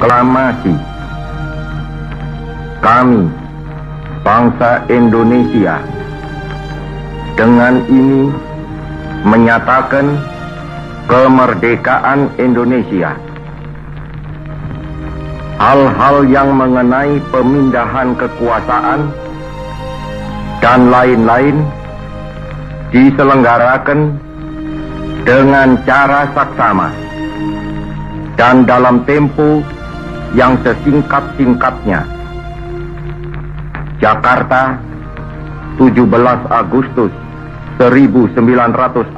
Proklamasi. Kami, bangsa Indonesia, dengan ini menyatakan kemerdekaan Indonesia. Hal-hal yang mengenai pemindahan kekuasaan dan lain-lain diselenggarakan dengan cara saksama dan dalam tempo yang sesingkat-singkatnya. Jakarta, 17 Agustus 1945,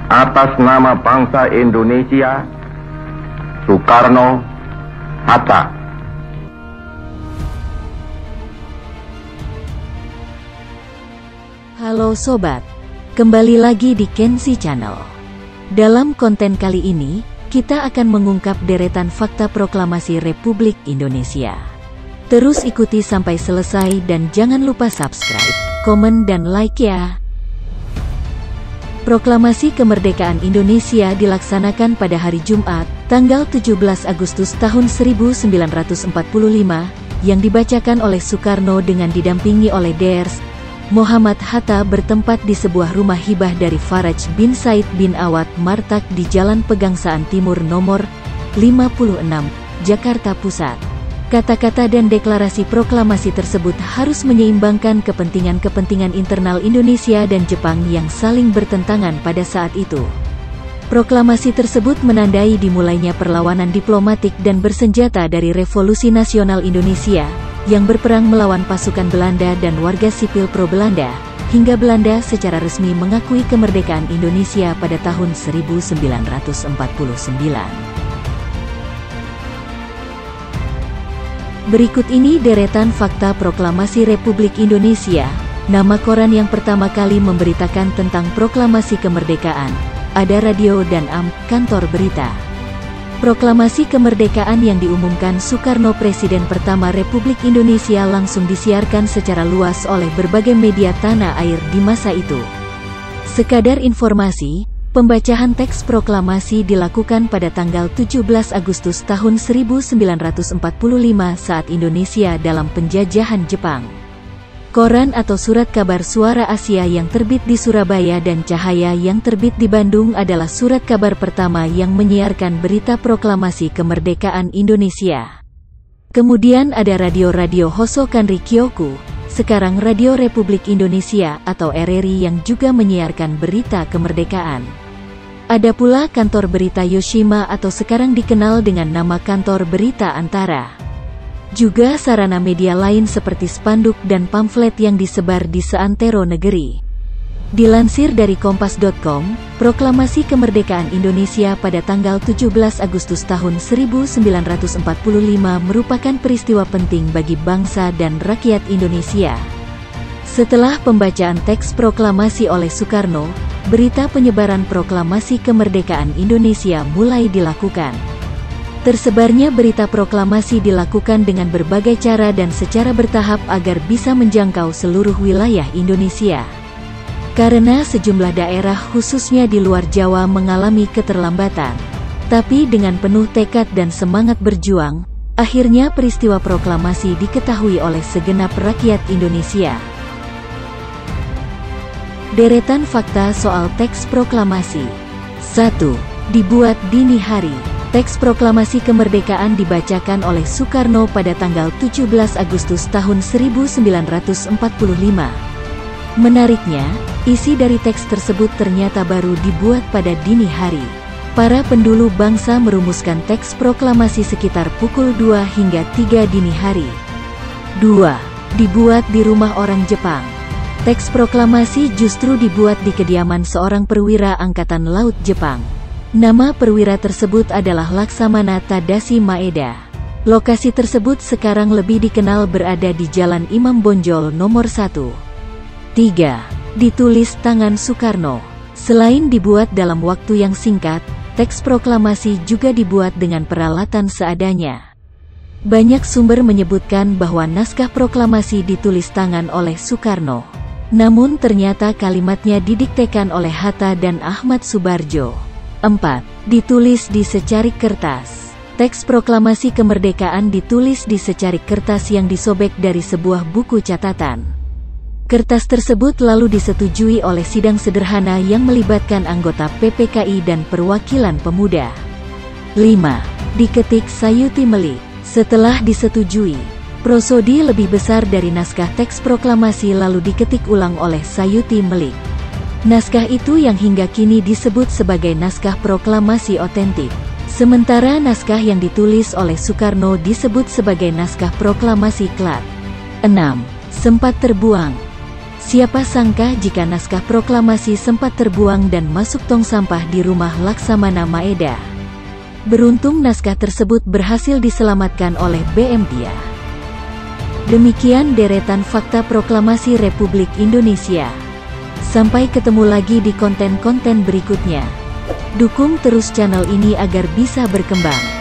atas nama bangsa Indonesia, Soekarno-Hatta. Halo Sobat, kembali lagi di Kensi Channel. Dalam konten kali ini, kita akan mengungkap deretan fakta proklamasi Republik Indonesia. Terus ikuti sampai selesai dan jangan lupa subscribe, komen dan like ya. Proklamasi Kemerdekaan Indonesia dilaksanakan pada hari Jumat, tanggal 17 Agustus tahun 1945, yang dibacakan oleh Soekarno dengan didampingi oleh Drs. Muhammad Hatta bertempat di sebuah rumah hibah dari Faraj bin Said bin Awad Martak di Jalan Pegangsaan Timur nomor 56, Jakarta Pusat. Kata-kata dan deklarasi proklamasi tersebut harus menyeimbangkan kepentingan-kepentingan internal Indonesia dan Jepang yang saling bertentangan pada saat itu. Proklamasi tersebut menandai dimulainya perlawanan diplomatik dan bersenjata dari Revolusi Nasional Indonesia, yang berperang melawan pasukan Belanda dan warga sipil pro-Belanda, hingga Belanda secara resmi mengakui kemerdekaan Indonesia pada tahun 1949. Berikut ini deretan fakta proklamasi Republik Indonesia. Nama koran yang pertama kali memberitakan tentang proklamasi kemerdekaan, ada Radio dan AM, kantor berita. Proklamasi kemerdekaan yang diumumkan Soekarno Presiden pertama Republik Indonesia langsung disiarkan secara luas oleh berbagai media tanah air di masa itu. Sekadar informasi, pembacaan teks proklamasi dilakukan pada tanggal 17 Agustus tahun 1945 saat Indonesia dalam penjajahan Jepang. Koran atau surat kabar Suara Asia yang terbit di Surabaya dan Cahaya yang terbit di Bandung adalah surat kabar pertama yang menyiarkan berita proklamasi kemerdekaan Indonesia. Kemudian ada radio-radio Hosokan Rikyoku, sekarang Radio Republik Indonesia atau RRI yang juga menyiarkan berita kemerdekaan. Ada pula kantor berita Yoshima atau sekarang dikenal dengan nama Kantor Berita Antara. Juga sarana media lain seperti spanduk dan pamflet yang disebar di seantero negeri. Dilansir dari Kompas.com, proklamasi kemerdekaan Indonesia pada tanggal 17 Agustus tahun 1945 merupakan peristiwa penting bagi bangsa dan rakyat Indonesia. Setelah pembacaan teks proklamasi oleh Soekarno, berita penyebaran proklamasi kemerdekaan Indonesia mulai dilakukan. Tersebarnya berita proklamasi dilakukan dengan berbagai cara dan secara bertahap agar bisa menjangkau seluruh wilayah Indonesia. Karena sejumlah daerah khususnya di luar Jawa mengalami keterlambatan. Tapi dengan penuh tekad dan semangat berjuang, akhirnya peristiwa proklamasi diketahui oleh segenap rakyat Indonesia. Deretan fakta soal teks proklamasi. 1. Dibuat dini hari. Teks proklamasi kemerdekaan dibacakan oleh Soekarno pada tanggal 17 Agustus tahun 1945. Menariknya, isi dari teks tersebut ternyata baru dibuat pada dini hari. Para pendulu bangsa merumuskan teks proklamasi sekitar pukul 2 hingga 3 dini hari. 2. Dibuat di rumah orang Jepang. Teks proklamasi justru dibuat di kediaman seorang perwira Angkatan Laut Jepang. Nama perwira tersebut adalah Laksamana Tadashi Maeda. Lokasi tersebut sekarang lebih dikenal berada di Jalan Imam Bonjol nomor 1. 3. Ditulis tangan Soekarno. Selain dibuat dalam waktu yang singkat, teks proklamasi juga dibuat dengan peralatan seadanya. Banyak sumber menyebutkan bahwa naskah proklamasi ditulis tangan oleh Soekarno. Namun ternyata kalimatnya didiktekan oleh Hatta dan Ahmad Subarjo. 4. Ditulis di secarik kertas. Teks proklamasi kemerdekaan ditulis di secarik kertas yang disobek dari sebuah buku catatan. Kertas tersebut lalu disetujui oleh sidang sederhana yang melibatkan anggota PPKI dan perwakilan pemuda. 5. Diketik Sayuti Melik. Setelah disetujui, prosodi lebih besar dari naskah teks proklamasi lalu diketik ulang oleh Sayuti Melik. Naskah itu yang hingga kini disebut sebagai naskah proklamasi otentik. Sementara naskah yang ditulis oleh Soekarno disebut sebagai naskah proklamasi klat. 6. Sempat terbuang. Siapa sangka jika naskah proklamasi sempat terbuang dan masuk tong sampah di rumah Laksamana Maeda. Beruntung naskah tersebut berhasil diselamatkan oleh BM Dia. Demikian deretan fakta proklamasi Republik Indonesia. Sampai ketemu lagi di konten-konten berikutnya. Dukung terus channel ini agar bisa berkembang.